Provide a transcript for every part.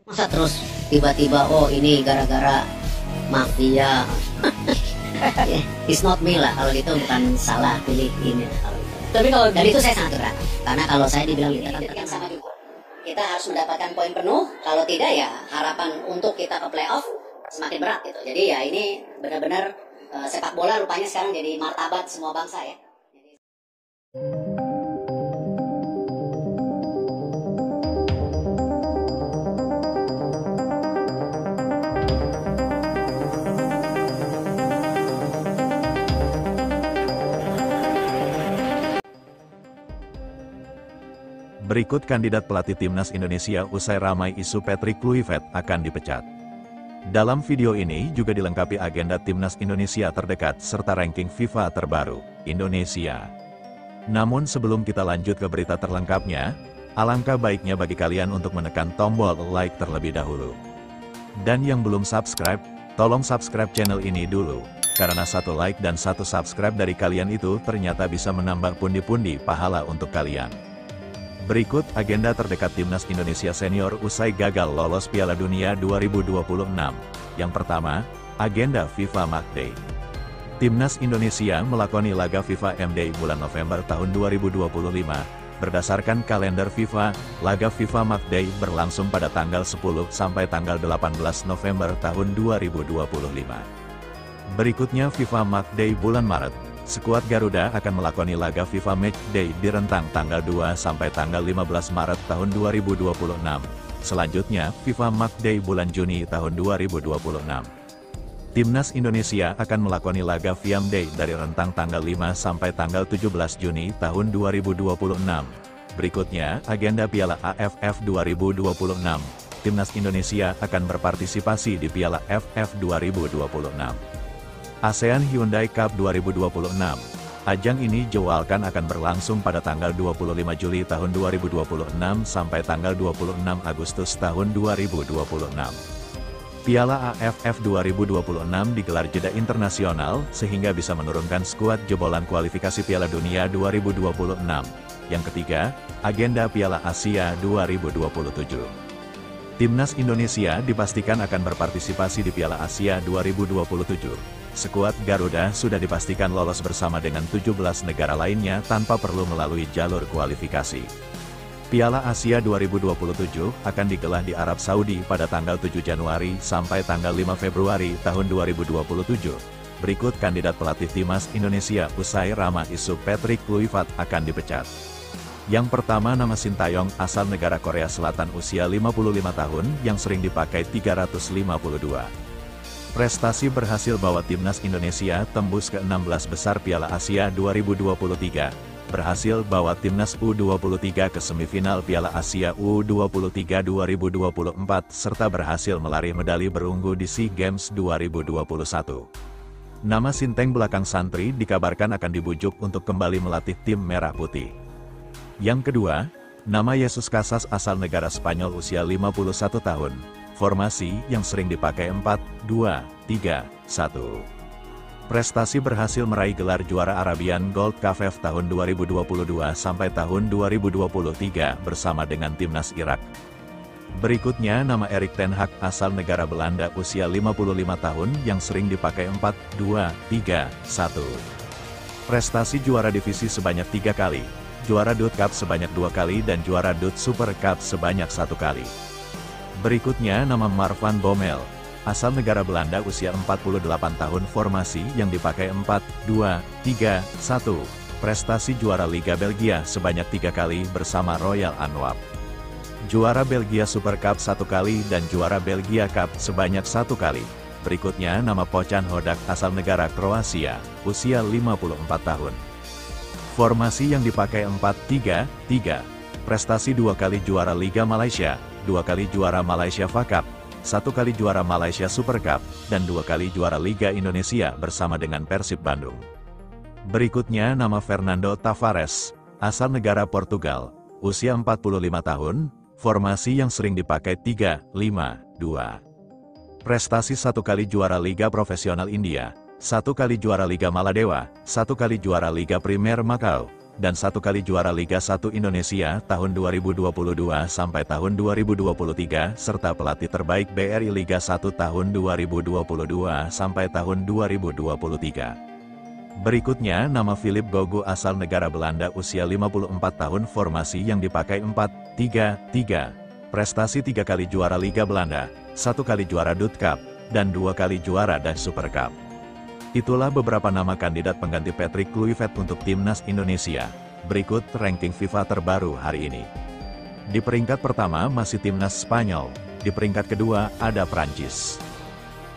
Masa terus tiba-tiba oh ini gara-gara mafia. It's not me lah kalau gitu, bukan salah pilih ini kalau gitu. Tapi kalau Dan itu saya sangat keberatan karena kalau saya dibilang itu kan sama juga. Kita harus mendapatkan poin penuh, kalau tidak ya harapan untuk kita ke playoff semakin berat gitu. Jadi ya ini benar-benar sepak bola rupanya sekarang jadi martabat semua bangsa ya. Berikut kandidat pelatih Timnas Indonesia usai ramai isu Patrick Kluivert akan dipecat. Dalam video ini juga dilengkapi agenda Timnas Indonesia terdekat serta ranking FIFA terbaru, Indonesia. Namun sebelum kita lanjut ke berita terlengkapnya, alangkah baiknya bagi kalian untuk menekan tombol like terlebih dahulu. Dan yang belum subscribe, tolong subscribe channel ini dulu, karena satu like dan satu subscribe dari kalian itu ternyata bisa menambah pundi-pundi pahala untuk kalian. Berikut agenda terdekat Timnas Indonesia Senior usai gagal lolos Piala Dunia 2026. Yang pertama, agenda FIFA Matchday. Timnas Indonesia melakoni laga FIFA M-Day bulan November tahun 2025. Berdasarkan kalender FIFA, laga FIFA Matchday berlangsung pada tanggal 10 sampai tanggal 18 November tahun 2025. Berikutnya FIFA Matchday bulan Maret. Skuad Garuda akan melakoni laga FIFA Matchday di rentang tanggal 2 sampai tanggal 15 Maret tahun 2026. Selanjutnya, FIFA Matchday bulan Juni tahun 2026. Timnas Indonesia akan melakoni laga VM-Day dari rentang tanggal 5 sampai tanggal 17 Juni tahun 2026. Berikutnya, agenda Piala AFF 2026. Timnas Indonesia akan berpartisipasi di Piala AFF 2026. ASEAN Hyundai Cup 2026. Ajang ini dijadwalkan akan berlangsung pada tanggal 25 Juli tahun 2026 sampai tanggal 26 Agustus tahun 2026. Piala AFF 2026 digelar jeda internasional sehingga bisa menurunkan skuad jebolan kualifikasi Piala Dunia 2026. Yang ketiga, agenda Piala Asia 2027. Timnas Indonesia dipastikan akan berpartisipasi di Piala Asia 2027. Skuad Garuda sudah dipastikan lolos bersama dengan 17 negara lainnya tanpa perlu melalui jalur kualifikasi. Piala Asia 2027 akan digelar di Arab Saudi pada tanggal 7 Januari sampai tanggal 5 Februari tahun 2027. Berikut kandidat pelatih Timnas Indonesia usai ramai isu Patrick Kluivert akan dipecat. Yang pertama, nama Sintayong asal negara Korea Selatan usia 55 tahun yang sering dipakai 352. Prestasi berhasil bawa Timnas Indonesia tembus ke 16 besar Piala Asia 2023. Berhasil bawa Timnas U23 ke semifinal Piala Asia U23 2024 serta berhasil meraih medali perunggu di SEA Games 2021. Nama Sinteng belakang santri dikabarkan akan dibujuk untuk kembali melatih tim Merah Putih. Yang kedua, nama Jesus Casas asal negara Spanyol usia 51 tahun. Formasi yang sering dipakai 4-2-3-1. Prestasi berhasil meraih gelar juara Arabian Gold KFF tahun 2022 sampai tahun 2023 bersama dengan Timnas Irak. Berikutnya nama Erik ten Hag asal negara Belanda usia 55 tahun yang sering dipakai 4-2-3-1. Prestasi juara divisi sebanyak 3 kali, juara Dut Cup sebanyak 2 kali dan juara Dut Super Cup sebanyak 1 kali. Berikutnya nama Marwan Bommel, asal negara Belanda usia 48 tahun formasi yang dipakai 4-2-3-1. Prestasi juara Liga Belgia sebanyak 3 kali bersama Royal Antwerp. Juara Belgia Super Cup 1 kali dan juara Belgia Cup sebanyak 1 kali. Berikutnya nama Pocan Hodak asal negara Kroasia, usia 54 tahun. Formasi yang dipakai 4-3-3. Prestasi 2 kali juara Liga Malaysia, 2 kali juara Malaysia FA Cup, 1 kali juara Malaysia Super Cup, dan 2 kali juara Liga Indonesia bersama dengan Persib Bandung. Berikutnya nama Fernando Tavares, asal negara Portugal, usia 45 tahun, formasi yang sering dipakai 3-5-2. Prestasi 1 kali juara Liga Profesional India, 1 kali juara Liga Maladewa, 1 kali juara Liga Primer Macau, dan 1 kali juara Liga 1 Indonesia tahun 2022 sampai tahun 2023, serta pelatih terbaik BRI Liga 1 tahun 2022 sampai tahun 2023. Berikutnya nama Philip Gogu asal negara Belanda usia 54 tahun, formasi yang dipakai 4-3-3. Prestasi 3 kali juara Liga Belanda, 1 kali juara Dut Cup, dan 2 kali juara Dutch Super Cup. Itulah beberapa nama kandidat pengganti Patrick Kluivert untuk Timnas Indonesia. Berikut ranking FIFA terbaru hari ini. Di peringkat pertama masih Timnas Spanyol, di peringkat kedua ada Prancis.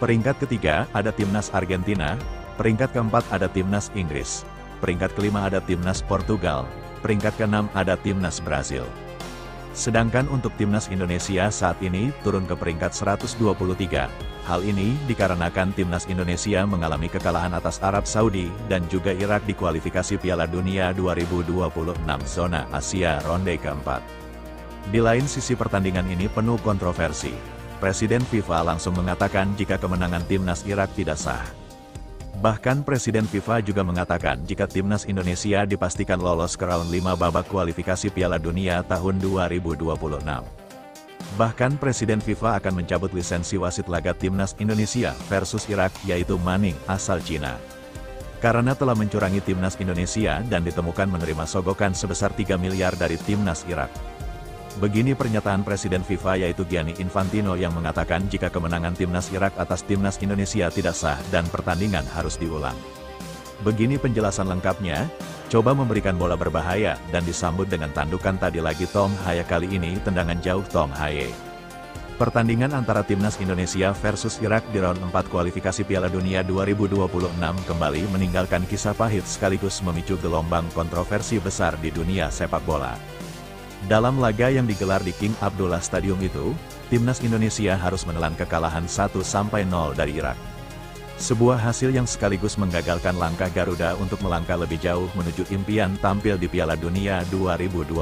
Peringkat ketiga ada Timnas Argentina, peringkat keempat ada Timnas Inggris, peringkat kelima ada Timnas Portugal, peringkat keenam ada Timnas Brasil. Sedangkan untuk Timnas Indonesia saat ini turun ke peringkat 123. Hal ini dikarenakan Timnas Indonesia mengalami kekalahan atas Arab Saudi dan juga Irak di kualifikasi Piala Dunia 2026 zona Asia ronde keempat. Di lain sisi pertandingan ini penuh kontroversi. Presiden FIFA langsung mengatakan jika kemenangan Timnas Irak tidak sah. Bahkan Presiden FIFA juga mengatakan jika Timnas Indonesia dipastikan lolos ke round 5 babak kualifikasi Piala Dunia tahun 2026. Bahkan Presiden FIFA akan mencabut lisensi wasit laga Timnas Indonesia versus Irak, yaitu Manning asal Cina. Karena telah mencurangi Timnas Indonesia dan ditemukan menerima sogokan sebesar 3 miliar dari Timnas Irak. Begini pernyataan Presiden FIFA yaitu Gianni Infantino yang mengatakan jika kemenangan Timnas Irak atas Timnas Indonesia tidak sah dan pertandingan harus diulang. Begini penjelasan lengkapnya, coba memberikan bola berbahaya dan disambut dengan tandukan tadi lagi Tom Haye, kali ini tendangan jauh Tom Haye. Pertandingan antara Timnas Indonesia versus Irak di round 4 kualifikasi Piala Dunia 2026 kembali meninggalkan kisah pahit sekaligus memicu gelombang kontroversi besar di dunia sepak bola. Dalam laga yang digelar di King Abdullah Stadium itu, Timnas Indonesia harus menelan kekalahan 1-0 dari Irak. Sebuah hasil yang sekaligus menggagalkan langkah Garuda untuk melangkah lebih jauh menuju impian tampil di Piala Dunia 2026.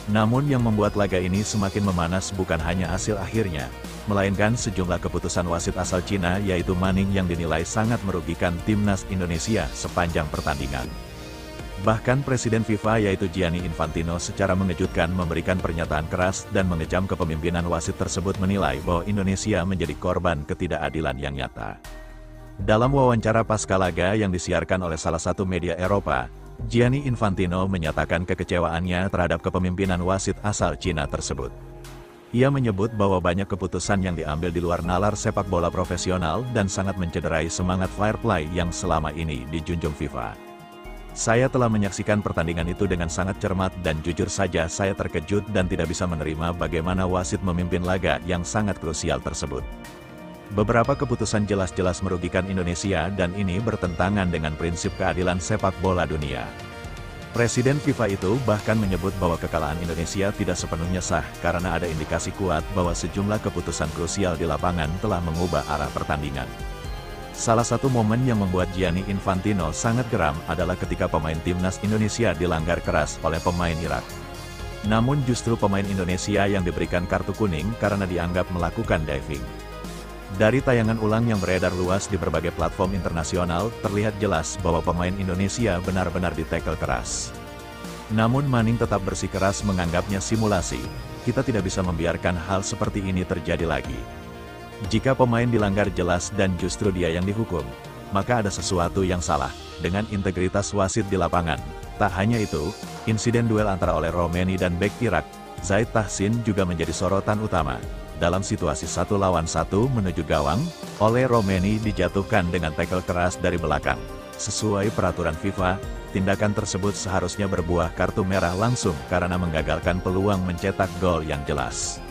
Namun yang membuat laga ini semakin memanas bukan hanya hasil akhirnya, melainkan sejumlah keputusan wasit asal Cina yaitu Manning yang dinilai sangat merugikan Timnas Indonesia sepanjang pertandingan. Bahkan Presiden FIFA yaitu Gianni Infantino secara mengejutkan memberikan pernyataan keras dan mengecam kepemimpinan wasit tersebut, menilai bahwa Indonesia menjadi korban ketidakadilan yang nyata. Dalam wawancara pasca laga yang disiarkan oleh salah satu media Eropa, Gianni Infantino menyatakan kekecewaannya terhadap kepemimpinan wasit asal Cina tersebut. Ia menyebut bahwa banyak keputusan yang diambil di luar nalar sepak bola profesional dan sangat mencederai semangat fair play yang selama ini dijunjung FIFA. Saya telah menyaksikan pertandingan itu dengan sangat cermat dan jujur saja saya terkejut dan tidak bisa menerima bagaimana wasit memimpin laga yang sangat krusial tersebut. Beberapa keputusan jelas-jelas merugikan Indonesia dan ini bertentangan dengan prinsip keadilan sepak bola dunia. Presiden FIFA itu bahkan menyebut bahwa kekalahan Indonesia tidak sepenuhnya sah karena ada indikasi kuat bahwa sejumlah keputusan krusial di lapangan telah mengubah arah pertandingan. Salah satu momen yang membuat Gianni Infantino sangat geram adalah ketika pemain Timnas Indonesia dilanggar keras oleh pemain Irak. Namun justru pemain Indonesia yang diberikan kartu kuning karena dianggap melakukan diving. Dari tayangan ulang yang beredar luas di berbagai platform internasional, terlihat jelas bahwa pemain Indonesia benar-benar ditekel keras. Namun Manning tetap bersikeras menganggapnya simulasi. Kita tidak bisa membiarkan hal seperti ini terjadi lagi. Jika pemain dilanggar jelas dan justru dia yang dihukum, maka ada sesuatu yang salah dengan integritas wasit di lapangan. Tak hanya itu, insiden duel antara Ole Romeni dan bek Irak, Zaid Tahsin juga menjadi sorotan utama. Dalam situasi 1 lawan 1 menuju gawang, Ole Romeni dijatuhkan dengan tackle keras dari belakang. Sesuai peraturan FIFA, tindakan tersebut seharusnya berbuah kartu merah langsung karena menggagalkan peluang mencetak gol yang jelas.